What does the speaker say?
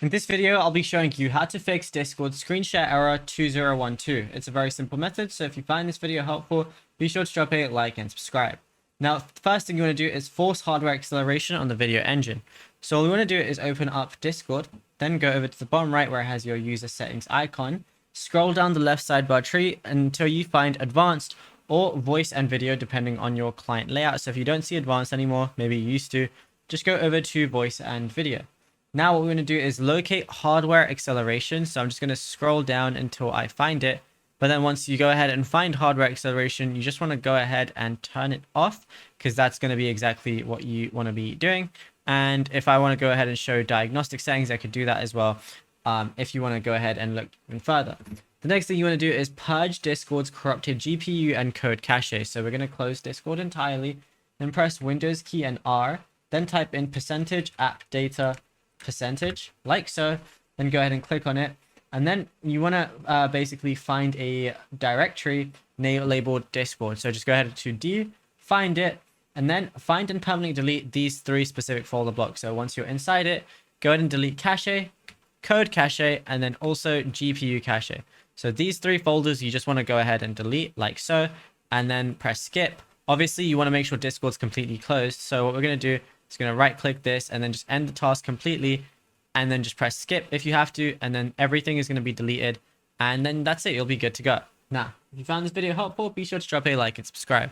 In this video, I'll be showing you how to fix Discord screen share error 2012. It's a very simple method, so if you find this video helpful, be sure to drop a like and subscribe. Now, the first thing you want to do is force hardware acceleration on the video engine. So all you want to do is open up Discord, then go over to the bottom right where it has your user settings icon, scroll down the left sidebar tree until you find advanced or voice and video depending on your client layout. So if you don't see advanced anymore, maybe you used to, just go over to voice and video. Now what we're going to do is locate hardware acceleration. So I'm just going to scroll down until I find it. But then once you go ahead and find hardware acceleration, you just want to go ahead and turn it off because that's going to be exactly what you want to be doing. And if I want to go ahead and show diagnostic settings, I could do that as well. If you want to go ahead and look even further. The next thing you want to do is purge Discord's corrupted GPU and code cache. So we're going to close Discord entirely, then press Windows key and R, then type in percentage app data percentage like so, then go ahead and click on it, and then you want to basically find a directory labeled Discord. So just go ahead to D, find it, and then find and permanently delete these three specific folder blocks. So once you're inside it, go ahead and delete cache, code cache, and then also GPU cache. So these three folders you just want to go ahead and delete like so, and then press skip. Obviously you want to make sure Discord's completely closed, so what we're going to do, it's going to right click this and then just end the task completely, and then just press skip if you have to, and then everything is going to be deleted, and then that's it. You'll be good to go. Now, if you found this video helpful, be sure to drop a like and subscribe.